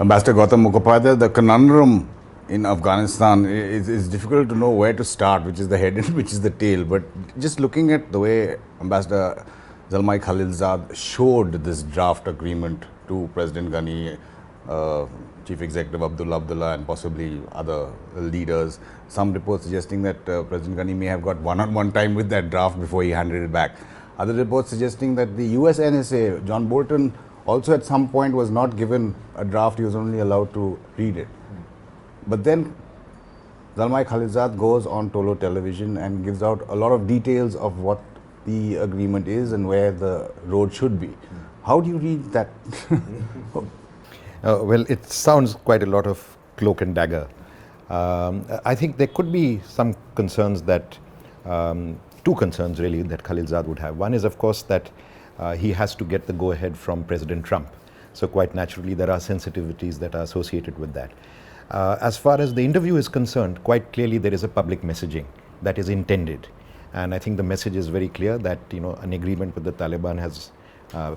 Ambassador Gautam Mukhopadhaya, the conundrum in Afghanistan is difficult to know where to start, which is the head and which is the tail. But just looking at the way Ambassador Zalmay Khalilzad showed this draft agreement to President Ghani, Chief Executive Abdullah Abdullah, and possibly other leaders, some reports suggesting that President Ghani may have got one-on-one time with that draft before he handed it back. Other reports suggesting that the U.S NSA, John Bolton, also at some point was not given a draft, he was only allowed to read it. But then Zalmay Khalilzad goes on Tolo television and gives out a lot of details of what the agreement is and where the road should be. How do you read that? Well, it sounds quite a lot of cloak and dagger. I think there could be some concerns that, two concerns really that Khalilzad would have. One is of course that he has to get the go-ahead from President Trump. So quite naturally there are sensitivities that are associated with that. As far as the interview is concerned, quite clearly there is a public messaging that is intended. And I think the message is very clear that an agreement with the Taliban has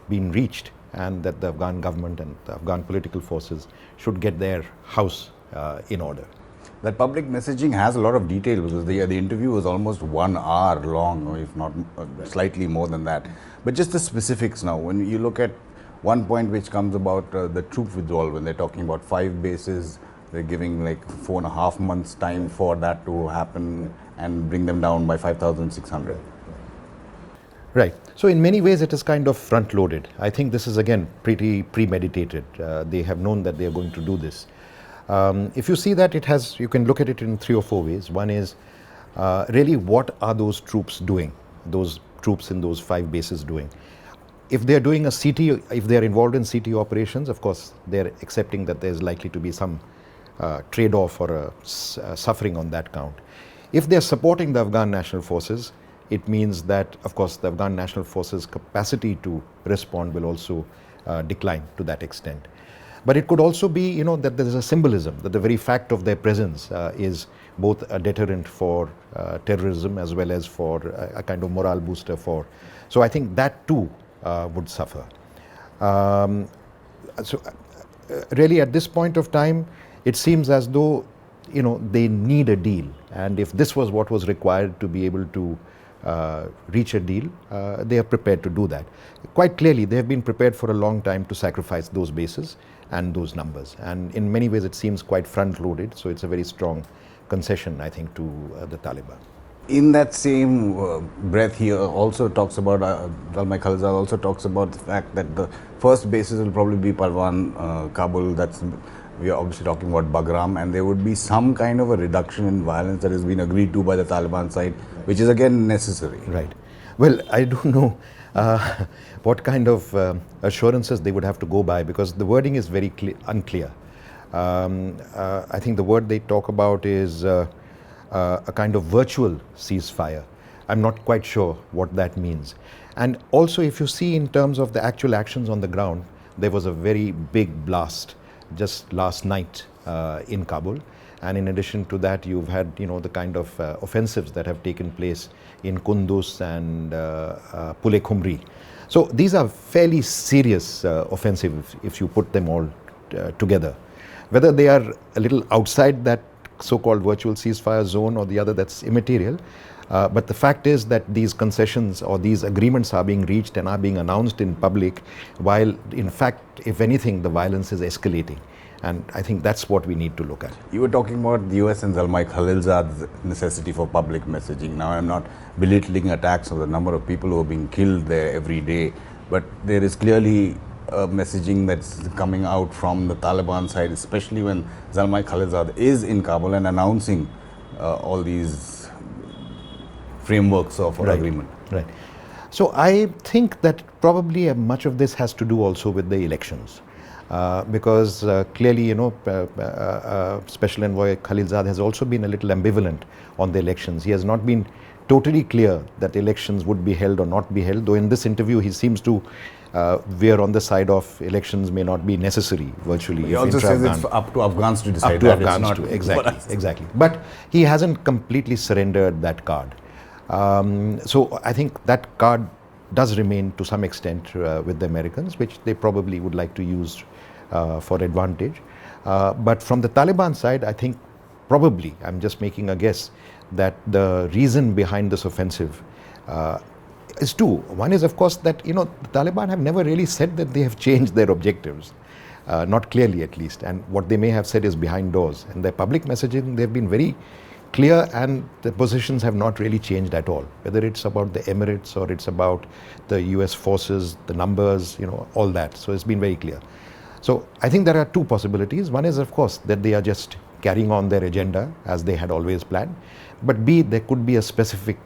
been reached, and that the Afghan government and the Afghan political forces should get their house in order. That public messaging has a lot of detail because the interview was almost 1 hour long, or if not slightly more than that. But just the specifics now, when you look at one point which comes about the troop withdrawal, when they're talking about 5 bases, they're giving like 4.5 months time for that to happen and bring them down by 5,600. Right. So in many ways it is kind of front-loaded. I think this is again pretty premeditated. They have known that they are going to do this. If you see that, you can look at it in 3 or 4 ways. One is really what are those troops doing, those troops in those 5 bases doing. If they are doing a CT, if they are involved in CT operations, of course they are accepting that there is likely to be some trade-off or suffering on that count. If they are supporting the Afghan National Forces, it means that of course the Afghan National Forces' capacity to respond will also decline to that extent. But it could also be, that there is a symbolism, that the very fact of their presence is both a deterrent for terrorism as well as for a kind of morale booster for. So I think that too would suffer. Really at this point of time, it seems as though, they need a deal. And if this was what was required to be able to reach a deal, they are prepared to do that. Quite clearly, they have been prepared for a long time to sacrifice those bases and those numbers. And in many ways, it seems quite front-loaded. So it's a very strong concession, I think, to the Taliban. In that same breath, he also talks about, Zalmay Khalilzad also talks about the fact that the first bases will probably be Parwan, Kabul, we are obviously talking about Bagram, and there would be some kind of a reduction in violence that has been agreed to by the Taliban side, which is again necessary. Right. Well, I don't know what kind of assurances they would have to go by, because the wording is very unclear. I think the word they talk about is a kind of virtual ceasefire. I'm not quite sure what that means. And also, if you see in terms of the actual actions on the ground, there was a very big blast just last night in Kabul. And in addition to that, you've had, the kind of offensives that have taken place in Kunduz and Pule Khumri. So these are fairly serious offensives if you put them all together. Whether they are a little outside that so-called virtual ceasefire zone or the other, that's immaterial. But the fact is that these concessions or these agreements are being reached and are being announced in public, while in fact, if anything, the violence is escalating. And I think that's what we need to look at. You were talking about the US and Zalmay Khalilzad's necessity for public messaging. Now, I'm not belittling attacks on the number of people who are being killed there every day, but there is clearly a messaging that's coming out from the Taliban side, especially when Zalmay Khalilzad is in Kabul and announcing all these frameworks of agreement. Right. So I think that probably much of this has to do also with the elections. Because clearly, Special Envoy Khalilzad has also been a little ambivalent on the elections. He has not been totally clear that elections would be held or not be held, though in this interview he seems to veer on the side of elections may not be necessary virtually. He also says it's up to Afghans to decide. Up to Afghans to, exactly. But he hasn't completely surrendered that card. So I think that card does remain to some extent with the Americans, which they probably would like to use for advantage. But from the Taliban side, I think probably, I'm just making a guess, that the reason behind this offensive is two. One is, of course, that the Taliban have never really said that they have changed their objectives, not clearly at least, and what they may have said is behind doors. And their public messaging, they've been very clear, and the positions have not really changed at all, whether it's about the Emirates or it's about the US forces, the numbers, all that. So it's been very clear. So I think there are two possibilities. One is, of course, that they are just carrying on their agenda as they had always planned. But B, there could be a specific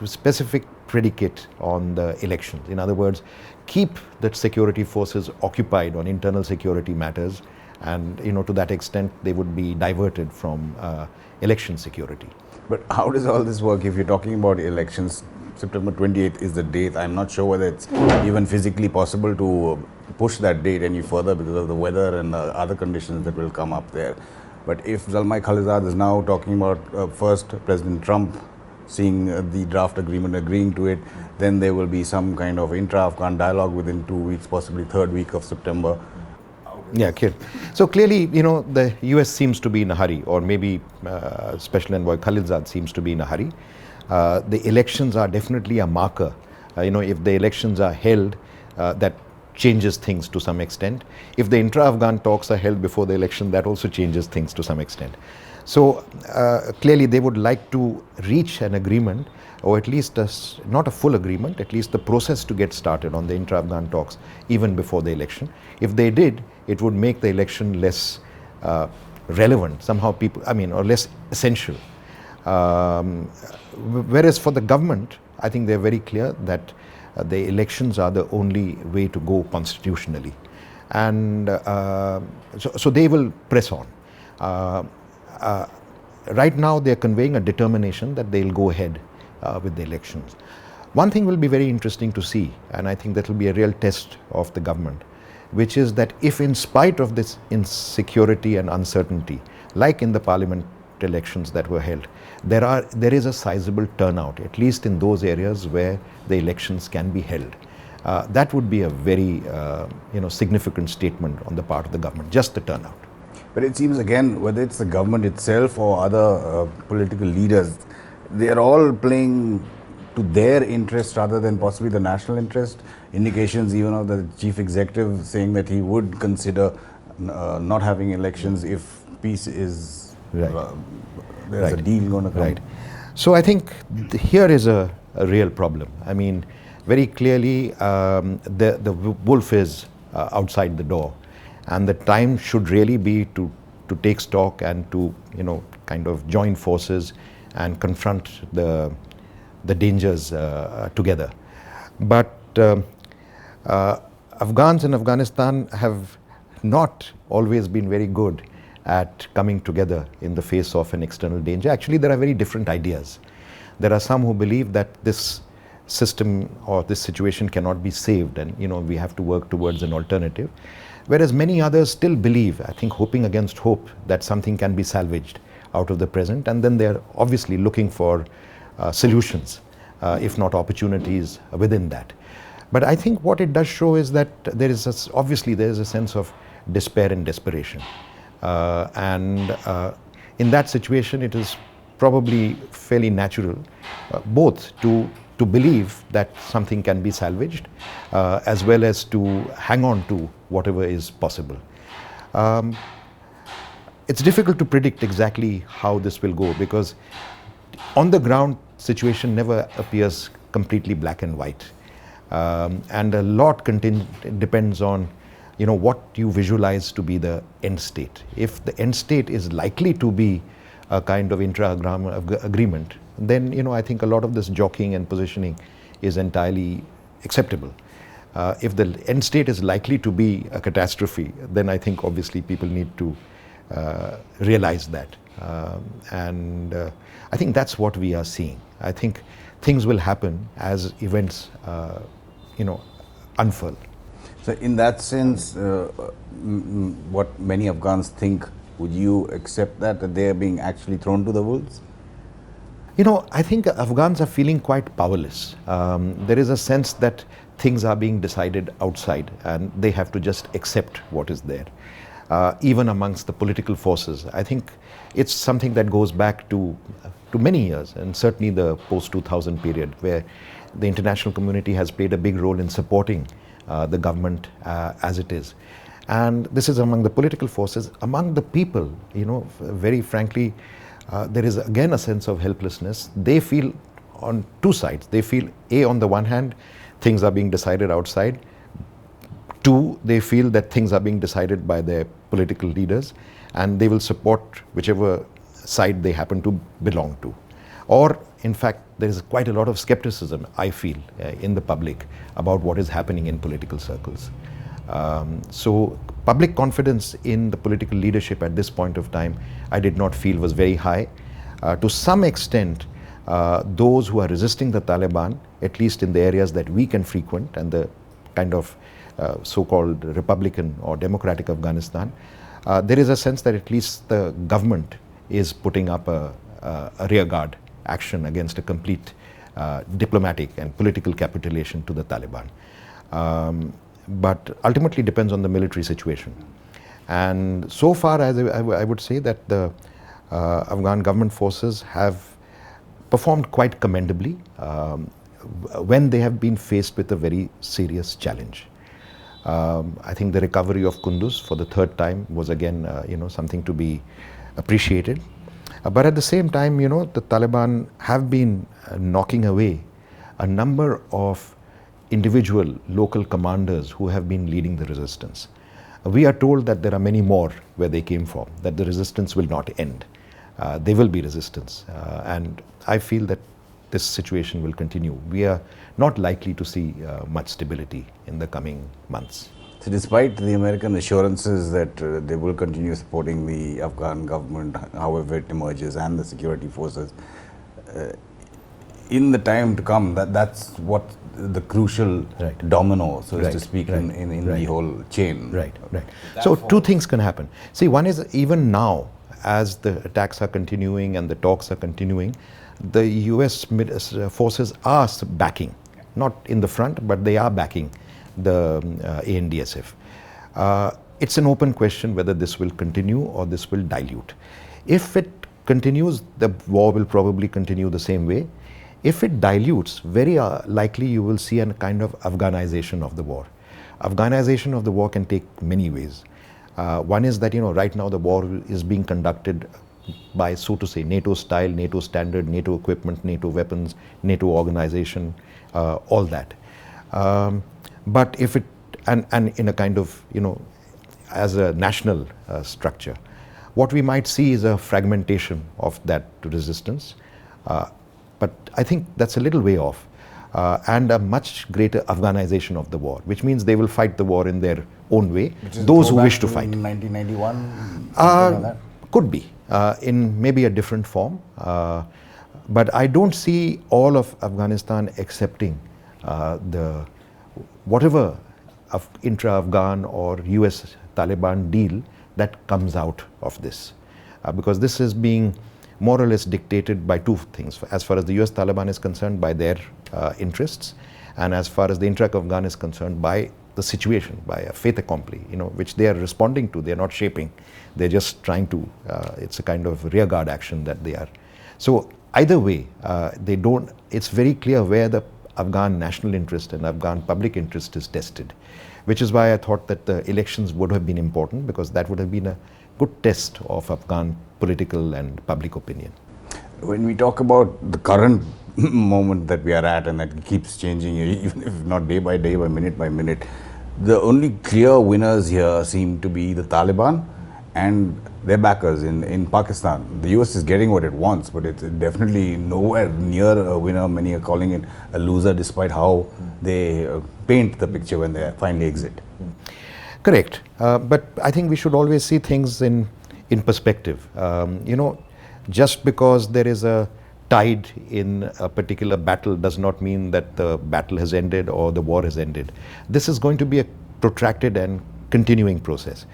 specific predicate on the elections. In other words, keep the security forces occupied on internal security matters, and to that extent they would be diverted from election security. But how does all this work if you're talking about elections? September 28th is the date. I'm not sure whether it's even physically possible to push that date any further because of the weather and the other conditions that will come up there. But if Zalmay Khalilzad is now talking about first President Trump seeing the draft agreement, agreeing to it, then there will be some kind of intra-Afghan dialogue within 2 weeks, possibly third week of September. Yeah, clear. So clearly, the US seems to be in a hurry, or maybe Special Envoy Khalilzad seems to be in a hurry. The elections are definitely a marker. If the elections are held, that changes things to some extent. If the intra-Afghan talks are held before the election, that also changes things to some extent. So clearly they would like to reach an agreement, or at least not a full agreement, at least the process to get started on the intra-Afghan talks even before the election. If they did, it would make the election less relevant, somehow or less essential. Whereas for the government, I think they're very clear that the elections are the only way to go constitutionally. And so they will press on. Right now they're conveying a determination that they'll go ahead with the elections. One thing will be very interesting to see, and I think that will be a real test of the government, which is that if in spite of this insecurity and uncertainty, like in the parliament elections that were held, there is a sizable turnout, at least in those areas where the elections can be held. That would be a very significant statement on the part of the government, just the turnout. But it seems again, whether it's the government itself or other political leaders, they are all playing to their interest rather than possibly the national interest. Indications even of the chief executive saying that he would consider not having elections if peace is, there's a deal going to come. Right. So I think here is a real problem. I mean, very clearly the wolf is outside the door, and the time should really be to take stock and to kind of join forces and confront the dangers together. But Afghans in Afghanistan have not always been very good at coming together in the face of an external danger. Actually, there are very different ideas. There are some who believe that this system or this situation cannot be saved, and we have to work towards an alternative. Whereas many others still believe, I think hoping against hope, that something can be salvaged out of the present, and then they're obviously looking for solutions, if not opportunities within that. But I think what it does show is that there is a sense of despair and desperation. And in that situation, it is probably fairly natural both to believe that something can be salvaged as well as to hang on to whatever is possible. It's difficult to predict exactly how this will go, because on the ground situation never appears completely black and white, and a lot depends on what you visualize to be the end state. If the end state is likely to be a kind of intra-Afghan agreement, then I think a lot of this jockeying and positioning is entirely acceptable. If the end state is likely to be a catastrophe, then I think obviously people need to realize that. And I think that's what we are seeing. I think things will happen as events unfurl. So in that sense, what many Afghans think, would you accept that they are being actually thrown to the wolves? I think Afghans are feeling quite powerless. There is a sense that things are being decided outside and they have to just accept what is there. Even amongst the political forces, I think it's something that goes back to many years, and certainly the post-2000 period, where the international community has played a big role in supporting the government as it is. And this is among the political forces. Among the people, very frankly, there is again a sense of helplessness. They feel on two sides. They feel, on the one hand, things are being decided outside. Two, they feel that things are being decided by their political leaders and they will support whichever side they happen to belong to. Or, in fact, there is quite a lot of skepticism, I feel, in the public about what is happening in political circles. So public confidence in the political leadership at this point of time, I did not feel was very high. To some extent, those who are resisting the Taliban, at least in the areas that we can frequent and the kind of so-called Republican or democratic Afghanistan, there is a sense that at least the government is putting up a rearguard action against a complete diplomatic and political capitulation to the Taliban. But ultimately depends on the military situation. And so far, as I would say that the Afghan government forces have performed quite commendably when they have been faced with a very serious challenge. I think the recovery of Kunduz for the third time was again, something to be appreciated. But at the same time, the Taliban have been knocking away a number of individual local commanders who have been leading the resistance. We are told that there are many more where they came from, that the resistance will not end. There will be resistance. And I feel that this situation will continue. We are not likely to see much stability in the coming months. So despite the American assurances that they will continue supporting the Afghan government, however it emerges, and the security forces, in the time to come, that's what the crucial domino, so to speak, in the whole chain. Right. So two things can happen. See, one is even now, as the attacks are continuing and the talks are continuing, the U.S. forces are backing, not in the front, but they are backing the ANDSF. It's an open question whether this will continue or this will dilute. If it continues, the war will probably continue the same way. If it dilutes, very likely you will see a kind of Afghanization of the war. Afghanization of the war can take many ways. One is that, right now the war is being conducted by, so to say, NATO style, NATO standard, NATO equipment, NATO weapons, NATO organization, all that. But if it, and in a kind of, as a national structure, what we might see is a fragmentation of that resistance. But I think that's a little way off. And a much greater Afghanization of the war, which means they will fight the war in their own way, those who wish to fight. 1991? Like that? Could be, in maybe a different form. But I don't see all of Afghanistan accepting the whatever intra-Afghan or U.S. Taliban deal that comes out of this. Because this is being more or less dictated by two things. As far as the U.S. Taliban is concerned, by their interests, and as far as the intra-Afghan is concerned, by the situation, by a fait accompli, which they are responding to. They are not shaping. They're just trying to, it's a kind of rearguard action that they are. So either way, they don't, it's very clear where the Afghan national interest and Afghan public interest is tested, which is why I thought that the elections would have been important, because that would have been a good test of Afghan political and public opinion. When we talk about the current moment that we are at, and that keeps changing, even if not day by minute, the only clear winners here seem to be the Taliban and their backers in Pakistan. The US is getting what it wants, but it's definitely nowhere near a winner. Many are calling it a loser, despite how they paint the picture when they finally exit. Correct. But I think we should always see things in perspective. Just because there is a tide in a particular battle does not mean that the battle has ended or the war has ended. This is going to be a protracted and continuing process.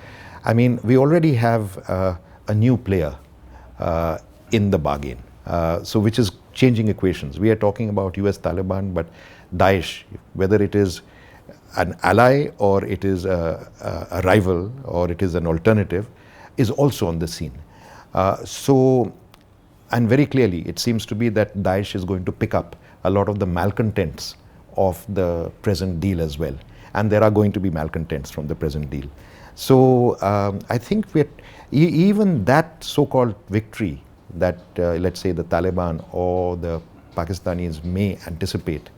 I mean, we already have a new player in the bargain, so which is changing equations. We are talking about U.S. Taliban, but Daesh, whether it is an ally or it is a rival or it is an alternative, is also on the scene. And very clearly, it seems to be that Daesh is going to pick up a lot of the malcontents of the present deal as well. And there are going to be malcontents from the present deal. So I think even that so-called victory that, let's say, the Taliban or the Pakistanis may anticipate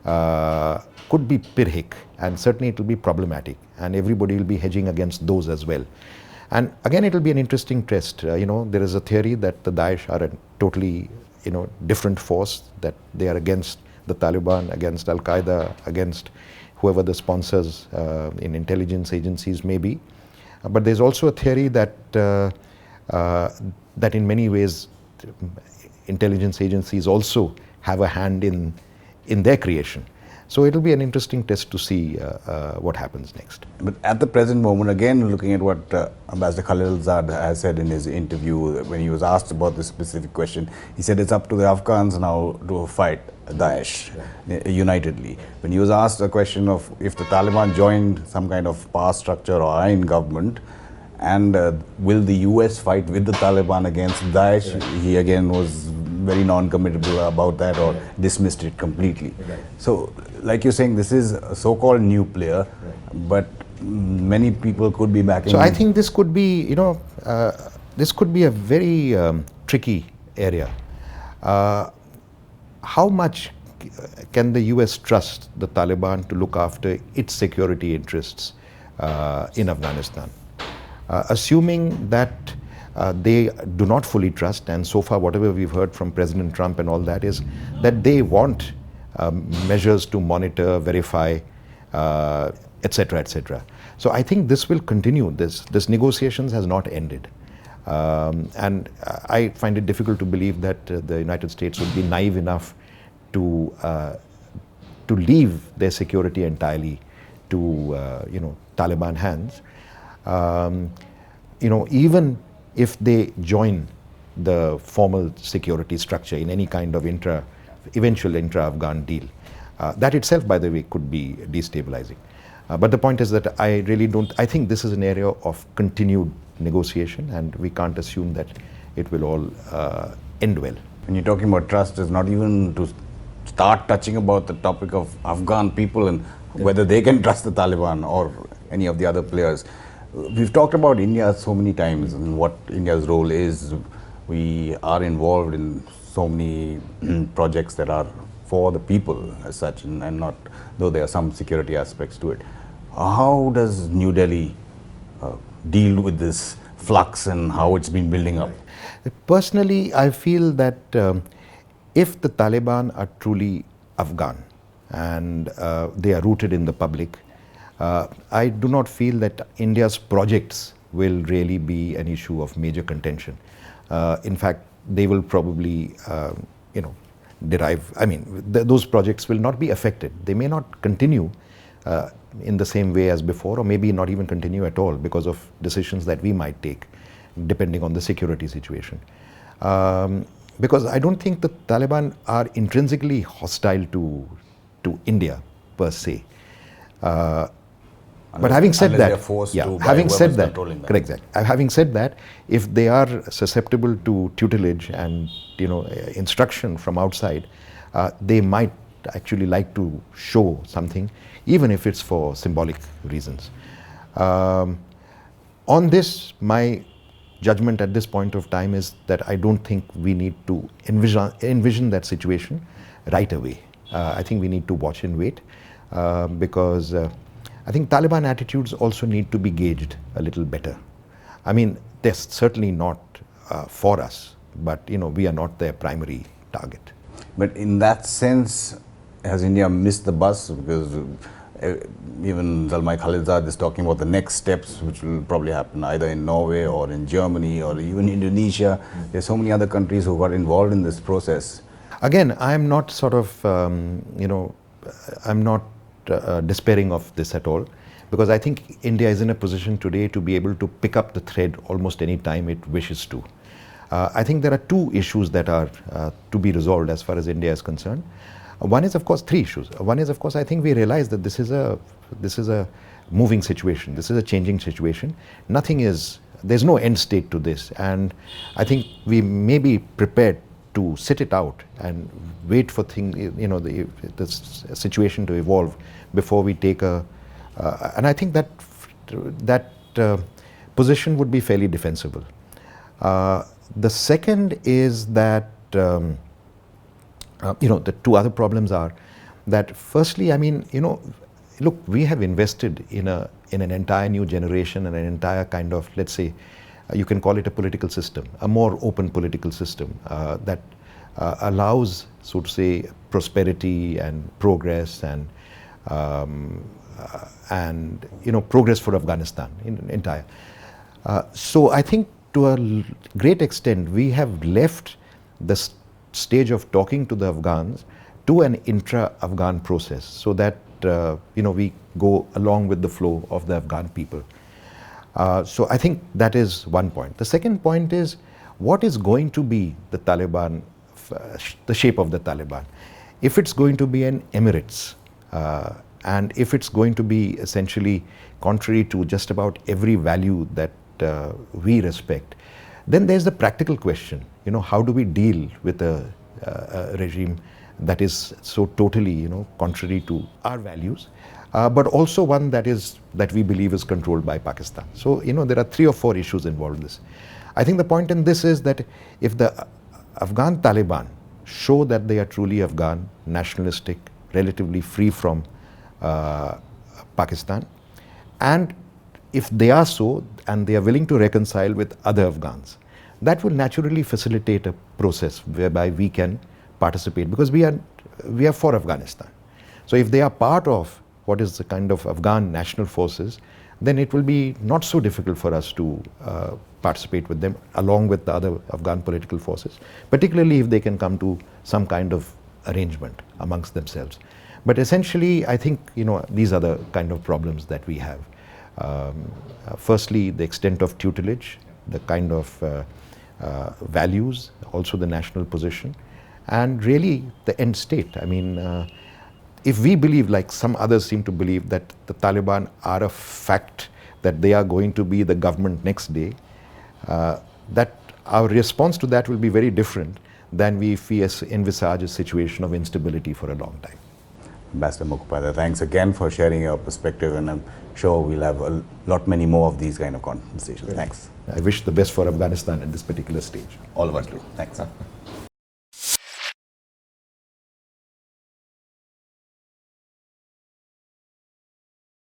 could be Pirhik, and certainly it will be problematic, and everybody will be hedging against those as well. And again, it will be an interesting test. There is a theory that the Daesh are a totally, different force, that they are against the Taliban, against Al-Qaeda, against whoever the sponsors in intelligence agencies may be. But there's also a theory that that in many ways intelligence agencies also have a hand in their creation. So it will be an interesting test to see what happens next. But at the present moment, again, looking at what Ambassador Khalilzad has said in his interview, when he was asked about this specific question, he said it's up to the Afghans now to fight Daesh unitedly. When he was asked a question of if the Taliban joined some kind of power structure or are in government, and will the U.S. fight with the Taliban against Daesh, he again was very non-committable about that, or dismissed it completely. So, like you're saying, this is a so-called new player, but many people could be backing. So I think this could be, this could be a very tricky area. How much can the U.S. trust the Taliban to look after its security interests in Afghanistan? Assuming that they do not fully trust, and so far whatever we've heard from President Trump and all that is that they want measures to monitor, verify, etc., etc. So I think this will continue. This negotiations has not ended. And I find it difficult to believe that the United States would be naive enough to leave their security entirely to Taliban hands. Even if they join the formal security structure in any kind of eventual intra-Afghan deal, that itself, by the way, could be destabilizing. But the point is that I think this is an area of continued negotiation, and we can't assume that it will all end well. When you're talking about trust, it's not even to start touching about the topic of Afghan people and whether they can trust the Taliban or any of the other players. We've talked about India so many times and what India's role is. We are involved in so many projects that are for the people as such, and not, though there are some security aspects to it. How does New Delhi deal with this flux and how it's been building up? Personally, I feel that if the Taliban are truly Afghan and they are rooted in the public, I do not feel that India's projects will really be an issue of major contention. In fact, they will probably, those projects will not be affected. They may not continue in the same way as before, or maybe not even continue at all because of decisions that we might take, depending on the security situation. Because I don't think the Taliban are intrinsically hostile to India per se. But having said that, having said that, if they are susceptible to tutelage and instruction from outside, they might actually like to show something, even if it's for symbolic reasons. On this, my judgment at this point of time is that I don't think we need to envision that situation right away. I think we need to watch and wait because I think Taliban attitudes also need to be gauged a little better. I mean, they're certainly not for us, but we are not their primary target. But in that sense, has India missed the bus? Because even Zalmay Khalilzad is talking about the next steps, which will probably happen either in Norway or in Germany or even Indonesia. There's so many other countries who got involved in this process. Again, I'm not sort of, I'm not despairing of this at all, because I think India is in a position today to be able to pick up the thread almost any time it wishes to. I think there are two issues that are to be resolved as far as India is concerned. One is, of course, three issues. One is, of course, I think we realize that this is a moving situation. This is a changing situation. There's no end state to this, and I think we may be prepared to sit it out and wait for the situation to evolve before we take and I think that position would be fairly defensible. The second is that the two other problems are that, firstly, I mean, look, we have invested in an entire new generation and an entire kind of, let's say, you can call it a political system, a more open political system that allows, so to say, prosperity and progress and progress for Afghanistan in entire. So I think to a great extent we have left the stage of talking to the Afghans to an intra-Afghan process, so that we go along with the flow of the Afghan people. So I think that is one point. The second point is, what is going to be the Taliban, the shape of the Taliban? If it's going to be an emirates, and if it's going to be essentially contrary to just about every value that we respect, then there's the practical question, how do we deal with a regime that is so totally, contrary to our values, but also one that we believe is controlled by Pakistan. So, there are 3 or 4 issues involved in this. I think the point in this is that if the Afghan Taliban show that they are truly Afghan, nationalistic, relatively free from Pakistan, and if they are so and they are willing to reconcile with other Afghans, that will naturally facilitate a process whereby we can participate, because we are for Afghanistan. So if they are part of what is the kind of Afghan national forces, then it will be not so difficult for us to participate with them along with the other Afghan political forces, particularly if they can come to some kind of arrangement amongst themselves. But essentially, I think these are the kind of problems that we have. Firstly, the extent of tutelage, the kind of values, also the national position, and really the end state. I mean, if we believe, like some others seem to believe, that the Taliban are a fact, that they are going to be the government next day, that our response to that will be very different than if we envisage a situation of instability for a long time. Ambassador Mukhopadhaya, thanks again for sharing your perspective, and I'm sure we'll have a lot many more of these kind of conversations. Thanks. I wish the best for Afghanistan at this particular stage. All of us do. Thanks.